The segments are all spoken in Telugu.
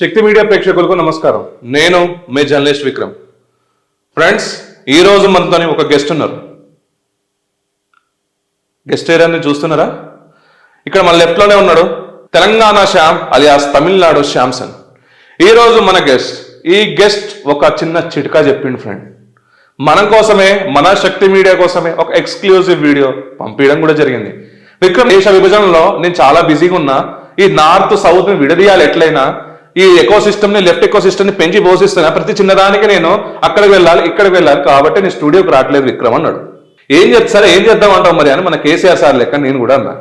శక్తి మీడియా ప్రేక్షకులకు నమస్కారం. నేను మీ జర్నలిస్ట్ విక్రమ్. ఫ్రెండ్స్, ఈరోజు మనతోని ఒక గెస్ట్ ఉన్నారు. గెస్ట్ ఏరియాని చూస్తున్నారా? ఇక్కడ మన లెఫ్ట్లోనే ఉన్నాడు తెలంగాణ శ్యామ్ అలియాస్ తమిళనాడు శ్యామ్సన్. ఈరోజు మన గెస్ట్. ఈ గెస్ట్ ఒక చిన్న చిట్కా చెప్పిండు ఫ్రెండ్. మన కోసమే, మన శక్తి మీడియా కోసమే ఒక ఎక్స్క్లూజివ్ వీడియో పంపించడం కూడా జరిగింది. విక్రమ్, దేశ విభజనలో నేను చాలా బిజీగా ఉన్నా. ఈ నార్త్ సౌత్ ని విడదీయాలి, ఎట్లయినా ఈ ఎకో సిస్టమ్ ని, లెఫ్ట్ ఎకో సిస్టమ్ ని పెంచి పోషిస్తున్నా. ప్రతి చిన్నదానికి నేను అక్కడికి వెళ్ళాలి, ఇక్కడికి వెళ్ళాలి, కాబట్టి నేను స్టూడియోకి రావట్లేదు విక్రమ్ అన్నాడు. ఏం చేద్దాం అంటావు మరి అని మన కేసీఆర్ సార్ లెక్క నేను కూడా అన్నా.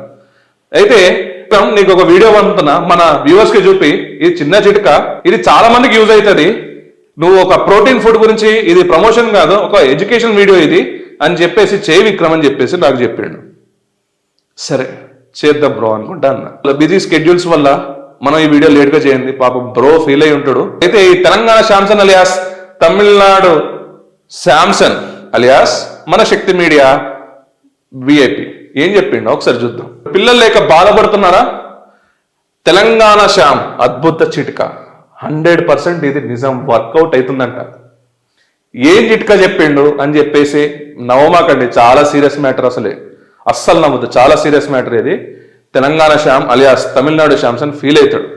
అయితే విక్రమ్, నీకు ఒక వీడియో పంపుతున్నా, మన వ్యూవర్స్ కి చూపి. ఇది చిన్న చిట్కా, ఇది చాలా మందికి యూజ్ అవుతుంది. నువ్వు ఒక ప్రోటీన్ ఫుడ్ గురించి, ఇది ప్రమోషన్ కాదు, ఒక ఎడ్యుకేషన్ వీడియో ఇది అని చెప్పేసి చేయి విక్రమ్ అని చెప్పేసి నాకు చెప్పాడు. సరే చేద్దాం బ్రో అనుకుంటా అన్న. బిజీ స్కెడ్యూల్స్ వల్ల మనం ఈ వీడియో లేట్ గా చేయండి. పాపం బ్రో ఫీల్ అయి ఉంటాడు. అయితే ఈ Telangana Samson alias Tamil Nadu Samson alias మన శక్తి మీడియా విఐపి ఏం చెప్పిండు ఒకసారి చూద్దాం. పిల్లలు లేక బాధపడుతున్నారా? తెలంగాణ శ్యామ్ అద్భుత చిట్కా. 100% ఇది నిజం, వర్కౌట్ అవుతుందంట. ఏం చిట్కా చెప్పిండు అని చెప్పేసి నవ్వమాకండి, చాలా సీరియస్ మ్యాటర్. అస్సలు నవ్వద్దు, చాలా సీరియస్ మ్యాటర్ ఇది. Telangana Shyam alias Tamil Nadu Samson feel అవుతాడు,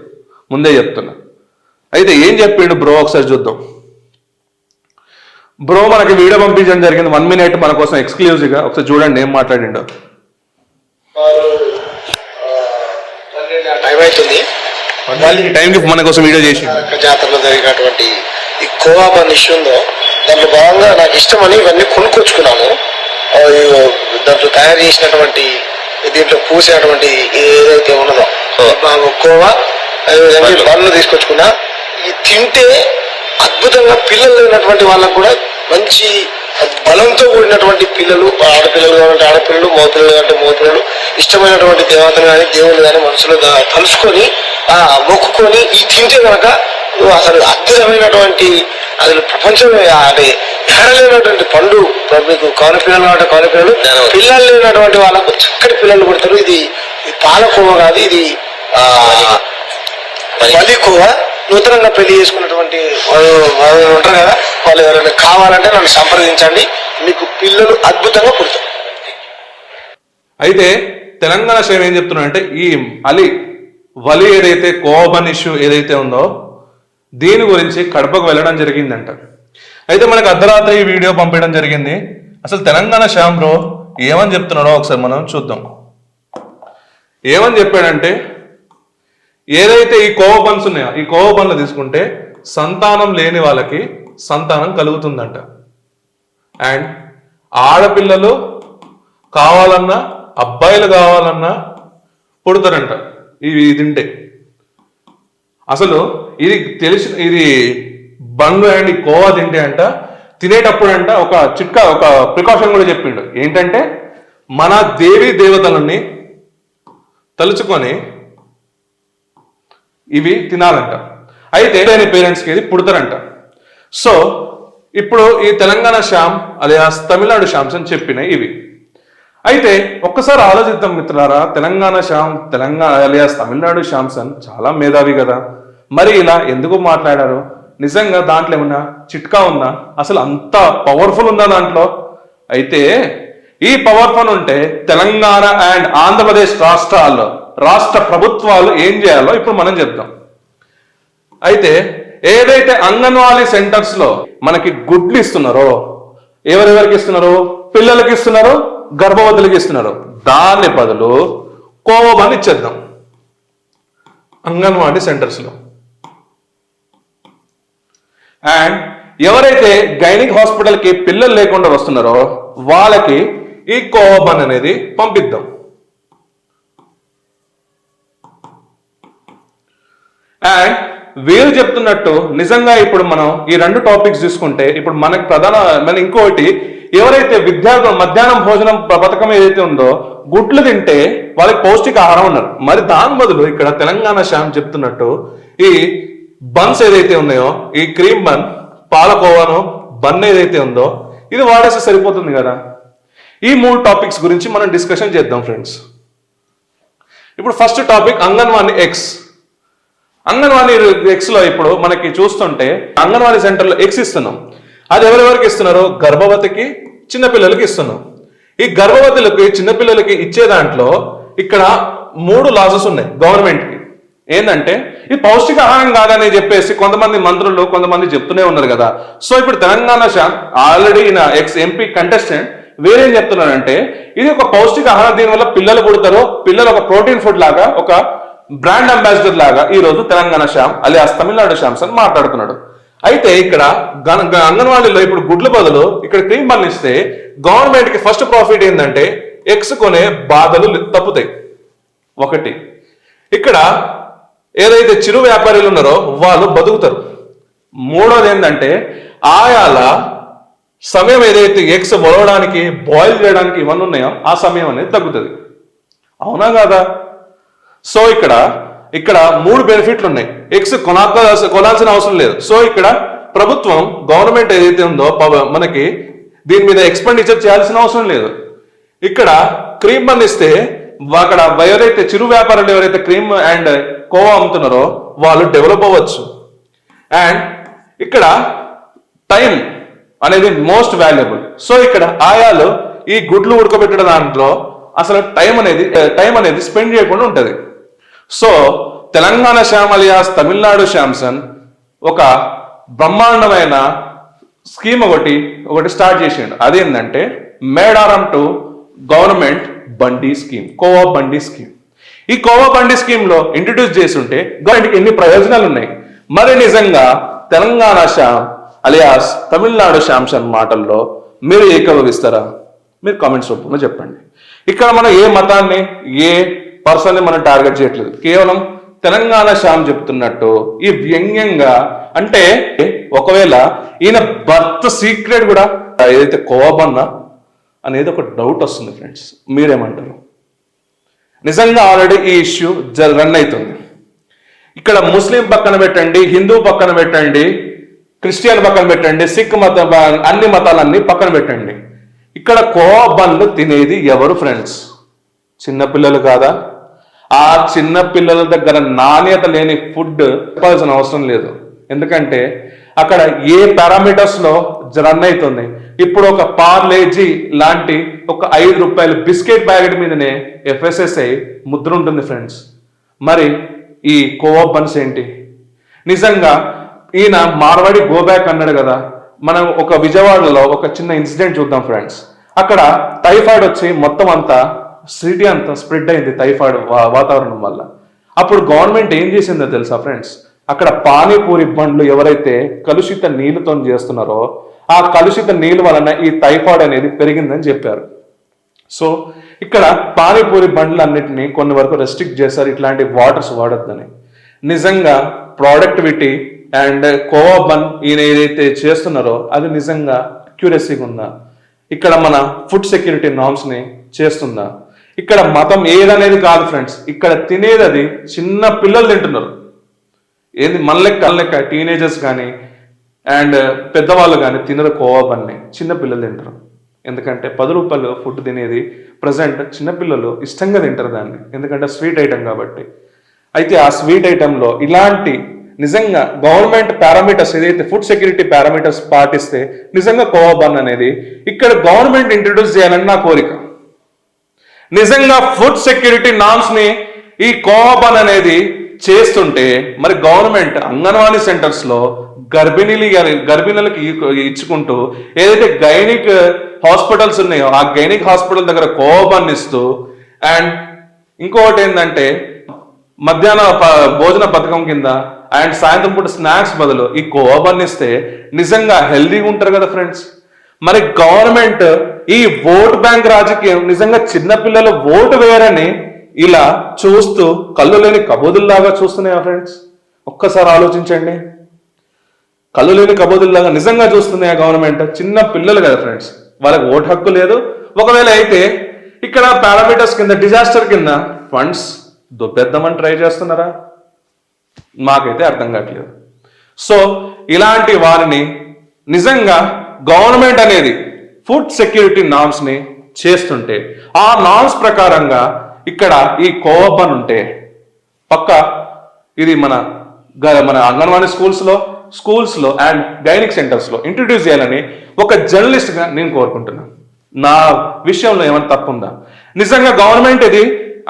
ముందే చెప్తున్నా. అయితే ఏం చెప్పిండు బ్రో ఒకసారి చూద్దాం. బ్రో మనకి వీడియో పంపించడం జరిగింది, 1 minute మన కోసం ఎక్స్క్లూజివ్ గా. ఒకసారి చూడండి ఏం మాట్లాడిండో. టైంకి మన కోసం వీడియో చేసి జాతరలో జరిగినటువంటి ఈ కోవా బన్ ఇష్యూ ఉందో, దాంట్లో భాగంగా నాకు ఇష్టమని ఇవన్నీ కొనుక్కొచ్చుకున్నాము. దాంట్లో తయారు చేసినటువంటి, దీంట్లో పూసేటువంటి ఏదైతే ఉన్నదో కోవా, అదేవిధంగా బన్ను తీసుకొచ్చుకున్నా. ఇది తింటే అద్భుతంగా పిల్లలు లేనటువంటి వాళ్ళకు కూడా మంచి బలంతో కూడినటువంటి పిల్లలు, ఆడపిల్లలు కావాలంటే ఆడపిల్లలు, మోపిల్లలు అంటే మోపిల్లలు, ఇష్టమైనటువంటి దేవతలు కానీ దేవుళ్ళు కానీ మనసులో తలుసుకొని మొక్కుకొని ఈ తింటే కనుక అసలు అద్భుతమైనటువంటి, అసలు ప్రపంచంలో అంటే ఎడలేనటువంటి పండు. మీకు కౌల పిల్లలు అంటే కౌల పిల్లలు, పిల్లలు లేనటువంటి వాళ్ళకు చక్కటి పిల్లలు పుడతారు. ఇది పాలకోవ కాదు, ఇది బలికోవ. నూతనంగా పెళ్లి చేసుకున్నటువంటి వాళ్ళు ఉంటారు కదా, వాళ్ళు ఎవరైనా కావాలంటే నన్ను సంప్రదించండి, మీకు పిల్లలు అద్భుతంగా పుడతారు. అయితే తెలంగాణ శ్యామ్ ఏం చెప్తున్నా అంటే, ఈ వలి ఏదైతే కోవబన్ ఇష్యూ ఏదైతే ఉందో దీని గురించి కడపకు వెళ్ళడం జరిగిందంట. అయితే మనకు అర్ధరాత్రి ఈ వీడియో పంపించడం జరిగింది. అసలు తెలంగాణ శ్యామ్ బ్రో ఏమని చెప్తున్నాడో ఒకసారి మనం చూద్దాం. ఏమని చెప్పాడంటే, ఏదైతే ఈ కోవబన్స్ ఉన్నాయో, ఈ కోవబన్లు తీసుకుంటే సంతానం లేని వాళ్ళకి సంతానం కలుగుతుందంట. అండ్ ఆడపిల్లలు కావాలన్నా, అబ్బాయిలు కావాలన్నా పుడతారంట ఇవి తింటే. అసలు ఇది ఇది బండ్లు అండ్ కోవా తింటే అంట, తినేటప్పుడు అంట ఒక చిట్కా, ఒక ప్రికాషన్ కూడా చెప్పిండు. ఏంటంటే, మన దేవి దేవతలని తలుచుకొని ఇవి తినాలంట. అయితే పేరెంట్స్కి ఇది పుడతారంట. సో ఇప్పుడు ఈ తెలంగాణ శ్యామ్ అలియాస్ తమిళనాడు శ్యామ్సన్ చెప్పిన ఇవి. అయితే ఒక్కసారి ఆలోచిద్దాం మిత్రులారా. తెలంగాణ శ్యామ్, తెలంగాణ అలియాస్ తమిళనాడు శ్యామ్సన్ చాలా మేధావి కదా, మరి ఇలా ఎందుకు మాట్లాడారు? నిజంగా దాంట్లో ఏమన్నా చిట్కా ఉందా? అసలు అంత పవర్ఫుల్ ఉందా దాంట్లో? అయితే ఈ పవర్ఫుల్ ఉంటే తెలంగాణ అండ్ ఆంధ్రప్రదేశ్ రాష్ట్ర ప్రభుత్వాలు ఏం చేయాలో ఇప్పుడు మనం చెప్దాం. అయితే ఏదైతే అంగన్వాడీ సెంటర్స్ లో మనకి గుడ్లు ఇస్తున్నారో, ఎవరెవరికి ఇస్తున్నారో, పిల్లలకి ఇస్తున్నారో, గర్భవతులకి ఇస్తున్నారు, దాని బదులు కోవబన్ ఇచ్చేద్దాం అంగన్వాడీ సెంటర్స్ లో. అండ్ ఎవరైతే గైనిక్ హాస్పిటల్కి పిల్లలు లేకుండా వస్తున్నారో వాళ్ళకి ఈ కోవబన్ అనేది పంపిద్దాం. అండ్ వీరు చెప్తున్నట్టు నిజంగా ఇప్పుడు మనం ఈ 2 టాపిక్స్ చూసుకుంటే, ఇప్పుడు మనకు మన ఇంకోటి, ఎవరైతే విద్యార్థులు మధ్యాహ్నం భోజనం పథకం ఏదైతే ఉందో, గుడ్లు తింటే వాళ్ళకి పౌష్టికాహారం ఉన్నారు. మరి దాని బదులు ఇక్కడ తెలంగాణ శ్యామ్ చెప్తున్నట్టు ఈ బన్స్ ఏదైతే ఉన్నాయో, ఈ క్రీమ్ బన్, పాలకోవాను బన్ ఏదైతే ఉందో ఇది వాడేస్తే సరిపోతుంది కదా. ఈ 3 టాపిక్స్ గురించి మనం డిస్కషన్ చేద్దాం ఫ్రెండ్స్. ఇప్పుడు first topic anganwadi eggs. Anganwadi X లో ఇప్పుడు మనకి చూస్తుంటే అంగన్వాడీ సెంటర్లో ఎక్స్ ఇస్తున్నాం. అది ఎవరెవరికి ఇస్తున్నారు? గర్భవతికి, చిన్నపిల్లలకి ఇస్తున్నాం. ఈ గర్భవతులకి, చిన్నపిల్లలకి ఇచ్చే దాంట్లో ఇక్కడ 3 లాసెస్ ఉన్నాయి గవర్నమెంట్ కి. ఏంటంటే ఇది పౌష్టికాహారం కాదని చెప్పేసి కొంతమంది మంత్రులు, కొంతమంది చెప్తూనే ఉన్నారు కదా. సో ఇప్పుడు తెలంగాణ ఆల్రెడీ ఈయన ఎక్స్ ఎంపీ కంటెస్టెంట్ వేరేం చెప్తున్నారంటే ఇది ఒక పౌష్టికాహారం, దీనివల్ల పిల్లలు పుడతారు, పిల్లలు ఒక ప్రోటీన్ ఫుడ్ లాగా, ఒక బ్రాండ్ అంబాసిడర్ లాగా ఈ రోజు తెలంగాణ శ్యామ్ అలియాస్ తమిళనాడు శ్యామ్సన్ మాట్లాడుతున్నాడు. అయితే ఇక్కడ అంగన్వాడీలో ఇప్పుడు గుడ్ల బదులు ఇక్కడ క్రీమ్ బన్ ఇస్తే గవర్నమెంట్ కి ఫస్ట్ ప్రాఫిట్ ఏంటంటే ఎగ్స్ కొనే బాధలు తప్పుతాయి. ఒకటి, ఇక్కడ ఏదైతే చిరు వ్యాపారులు ఉన్నారో వాళ్ళు బతుకుతారు. మూడోది ఏంటంటే ఆయాల సమయం ఏదైతే ఎగ్స్ వలవడానికి, బాయిల్ చేయడానికి ఇవన్నీ ఉన్నాయో ఆ సమయం అనేది తగ్గుతుంది. అవునా కాదా? సో ఇక్కడ 3 బెనిఫిట్లు ఉన్నాయి. ఎగ్స్ కొనాల్సిన అవసరం లేదు. సో ఇక్కడ ప్రభుత్వం, గవర్నమెంట్ ఏదైతే ఉందో మనకి దీని మీద ఎక్స్పెండిచర్ చేయాల్సిన అవసరం లేదు. ఇక్కడ క్రీమ్ బన్ ఇస్తే అక్కడ ఎవరైతే చిరు వ్యాపారులు ఎవరైతే క్రీమ్ అండ్ కోవా అమ్ముతున్నారో వాళ్ళు డెవలప్ అవ్వచ్చు. అండ్ ఇక్కడ టైం అనేది మోస్ట్ వాల్యుబుల్. సో ఇక్కడ ఆయాలు ఈ గుడ్లు ఉడకబెట్టడం దాంట్లో అసలు టైం అనేది స్పెండ్ చేయకుండా ఉంటుంది. So Telangana Shyam alias Tamil Nadu Samson ఒక బ్రహ్మాండమైన స్కీమ్ ఒకటి స్టార్ట్ చేసిండు. అదేంటంటే మేడారం టు గవర్నమెంట్ బండి స్కీమ్, కోవా బండి స్కీమ్. ఈ కోవా బండి స్కీమ్ లో ఇంట్రడ్యూస్ చేసి ఉంటే గవర్నమెంట్కి ఎన్ని ప్రయోజనాలు ఉన్నాయి. మరి నిజంగా తెలంగాణ శ్యామ్ అలియాస్ తమిళనాడు శ్యామ్సన్ మాటల్లో మీరు ఏకీభవిస్తారా? మీరు కామెంట్స్ రూపంలో చెప్పండి. ఇక్కడ మనం ఏ మతాన్ని, ఏ పర్సన్ని మనం టార్గెట్ చేయట్లేదు. కేవలం తెలంగాణ శ్యామ్ చెప్తున్నట్టు ఈ వ్యంగ్యంగా, అంటే ఒకవేళ ఈయన బర్త్ సీక్రెట్ కూడా ఏదైతే కోవబన్నా అనేది ఒక డౌట్ వస్తుంది ఫ్రెండ్స్. మీరేమంటారు? నిజంగా ఆల్రెడీ ఈ ఇష్యూ రన్ అవుతుంది. ఇక్కడ ముస్లిం పక్కన పెట్టండి, హిందూ పక్కన పెట్టండి, క్రిస్టియన్ పక్కన పెట్టండి, సిక్ మతం, అన్ని మతాలన్నీ పక్కన పెట్టండి. ఇక్కడ కోవా బన్ను తినేది ఎవరు ఫ్రెండ్స్? చిన్నపిల్లలు కాదా? ఆ చిన్న పిల్లల దగ్గర నాణ్యత లేని ఫుడ్ చెప్పాల్సిన అవసరం లేదు. ఎందుకంటే అక్కడ ఏ పారామీటర్స్ లో రన్ అవుతుంది. ఇప్పుడు ఒక పార్లేజీ లాంటి ఒక 5 రూపాయల బిస్కెట్ ప్యాకెట్ మీదనే FSSAI ముద్ర ఉంటుంది ఫ్రెండ్స్. మరి ఈ కోవా బన్స్ ఏంటి? నిజంగా ఈయన మార్వాడి గోబ్యాక్ అన్నాడు కదా. మనం ఒక విజయవాడలో ఒక చిన్న ఇన్సిడెంట్ చూద్దాం ఫ్రెండ్స్. అక్కడ టైఫాయిడ్ వచ్చి మొత్తం అంతా సిటీ అంతా స్ప్రెడ్ అయింది టైఫాయిడ్ వాతావరణం వల్ల. అప్పుడు గవర్నమెంట్ ఏం చేసిందో తెలుసా ఫ్రెండ్స్? అక్కడ పానీపూరి బండ్లు ఎవరైతే కలుషిత నీళ్ళతో చేస్తున్నారో ఆ కలుషిత నీళ్ళు వలన ఈ టైఫాయిడ్ అనేది పెరిగిందని చెప్పారు. సో ఇక్కడ పానీపూరి బండ్లు అన్నిటినీ కొన్ని వరకు రెస్ట్రిక్ట్ చేశారు, ఇట్లాంటి వాటర్స్ వాడొద్దని. నిజంగా ప్రొడక్టివిటీ అండ్ కోవా బన్ ఈయన ఏదైతే చేస్తున్నారో అది నిజంగా అక్యురసీగా ఉందా? ఇక్కడ మన ఫుడ్ సెక్యూరిటీ నార్మ్స్ ని చేస్తుందా? ఇక్కడ మతం ఏదనేది కాదు ఫ్రెండ్స్. ఇక్కడ తినేది అది చిన్న పిల్లలు తింటున్నారు. ఏది మన లెక్క టీనేజర్స్ కానీ అండ్ పెద్దవాళ్ళు కానీ తినరు కోవా బన్ని, చిన్న పిల్లలు తింటారు. ఎందుకంటే 10 రూపాయలు ఫుడ్ తినేది ప్రజెంట్ చిన్నపిల్లలు ఇష్టంగా తింటారు దాన్ని, ఎందుకంటే స్వీట్ ఐటమ్ కాబట్టి. అయితే ఆ స్వీట్ ఐటెంలో ఇలాంటి నిజంగా గవర్నమెంట్ పారామీటర్స్ ఏదైతే ఫుడ్ సెక్యూరిటీ పారామీటర్స్ పాటిస్తే నిజంగా కోవా బన్ అనేది ఇక్కడ గవర్నమెంట్ ఇంట్రడ్యూస్ చేయాలని నా కోరిక. నిజంగా ఫుడ్ సెక్యూరిటీ నామ్స్ ని ఈ కోవా బన్ అనేది చేస్తుంటే మరి గవర్నమెంట్ అంగన్వాడీ సెంటర్స్ లో గర్భిణులకి ఇచ్చుకుంటూ ఏదైతే గైనిక్ హాస్పిటల్స్ ఉన్నాయో ఆ గైనిక్ హాస్పిటల్ దగ్గర కోవా బన్ ఇస్తూ, అండ్ ఇంకొకటి ఏంటంటే మధ్యాహ్న భోజన పథకం కింద అండ్ సాయంత్రం పూట స్నాక్స్ బదులు ఈ కోవా బన్ ఇస్తే నిజంగా హెల్దీగా ఉంటారు కదా ఫ్రెండ్స్. మరి గవర్నమెంట్ ఈ ఓట్ బ్యాంక్ రాజకీయం నిజంగా చిన్నపిల్లలు ఓటు వేయరని ఇలా చూస్తూ కళ్ళు లేని కబోదుల్లాగా చూస్తున్నాయా ఫ్రెండ్స్? ఒక్కసారి ఆలోచించండి. కళ్ళు లేని కబోదుల్లాగా నిజంగా చూస్తున్నాయా గవర్నమెంట్? చిన్న పిల్లలు కదా ఫ్రెండ్స్, వాళ్ళకి ఓటు హక్కు లేదు. ఒకవేళ అయితే ఇక్కడ పారామీటర్స్ కింద డిజాస్టర్ కింద ఫండ్స్ దొబ్బెద్దామని ట్రై చేస్తున్నారా? మాకైతే అర్థం కావట్లేదు. సో ఇలాంటి వారిని నిజంగా గవర్నమెంట్ అనేది ఫుడ్ సెక్యూరిటీ నార్మ్స్ ని చేస్తుంటే ఆ నార్మ్స్ ప్రకారంగా ఇక్కడ ఈ కోవా బన్ ఉంటే పక్క ఇది మన మన అంగన్వాడీ స్కూల్స్లో అండ్ గైనిక్ సెంటర్స్లో ఇంట్రడ్యూస్ చేయాలని ఒక జర్నలిస్ట్గా నేను కోరుకుంటున్నాను. నా విషయంలో ఏమైనా తప్పుందా? నిజంగా గవర్నమెంట్ ఇది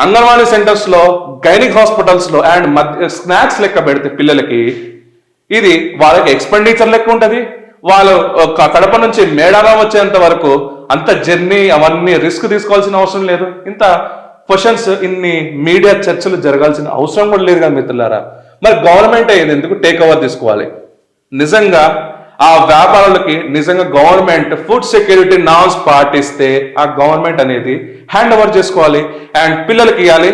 అంగన్వాడీ సెంటర్స్లో, గైనిక్ హాస్పిటల్స్లో అండ్ స్నాక్స్ లెక్క పెడితే పిల్లలకి ఇది వాళ్ళకి ఎక్స్పెండిచర్ లెక్క ఉంటుంది. వాళ్ళు కడప నుంచి మేడారం వచ్చేంత వరకు అంత జర్నీ అవన్నీ రిస్క్ తీసుకోవాల్సిన అవసరం లేదు. ఇంత క్వశ్చన్స్, ఇన్ని మీడియా చర్చలు జరగాల్సిన అవసరం కూడా లేదు కదా మిత్రులారా. మరి గవర్నమెంట్ ఇది ఎందుకు టేక్ ఓవర్ తీసుకోవాలి? నిజంగా ఆ వ్యాపారులకి నిజంగా గవర్నమెంట్ ఫుడ్ సెక్యూరిటీ నామ్స్ పాటిస్తే ఆ గవర్నమెంట్ అనేది హ్యాండ్ ఓవర్ చేసుకోవాలి అండ్ పిల్లలకి ఇవ్వాలి,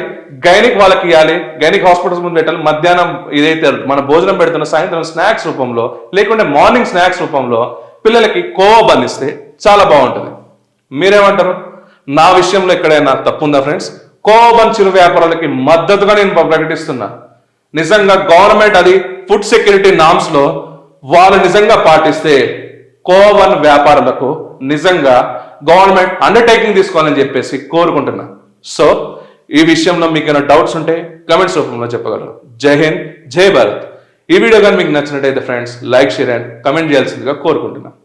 గైనిక్ వాళ్ళకి ఇవ్వాలి, గైనిక్ హాస్పిటల్స్ ముందు పెట్టాలి. మధ్యాహ్నం ఇదైతే మన భోజనం పెడుతున్న సాయంత్రం స్నాక్స్ రూపంలో లేకుంటే మార్నింగ్ స్నాక్స్ రూపంలో పిల్లలకి కోవా బంధిస్తే చాలా బాగుంటుంది. మీరేమంటారు? నా విషయంలో ఎక్కడైనా తప్పుందా ఫ్రెండ్స్? కోవా బన్ చిరు వ్యాపారాలకి మద్దతుగా నేను ప్రకటిస్తున్నా. నిజంగా గవర్నమెంట్ అది ఫుడ్ సెక్యూరిటీ నామ్స్ లో వాళ్ళు నిజంగా పాటిస్తే కోవా బన్ వ్యాపారులకు నిజంగా గవర్నమెంట్ అండర్టేకింగ్ తీసుకోవాలని చెప్పేసి కోరుకుంటున్నా. సో ఈ విషయంలో మీకు ఏమైనా డౌట్స్ ఉంటే కమెంట్స్ రూపంలో చెప్పగలరు. జై హింద్, జై భారత్. ఈ వీడియో కానీ మీకు నచ్చినట్టయితే friends like, share and comment చేయాల్సిందిగా కోరుకుంటున్నాను.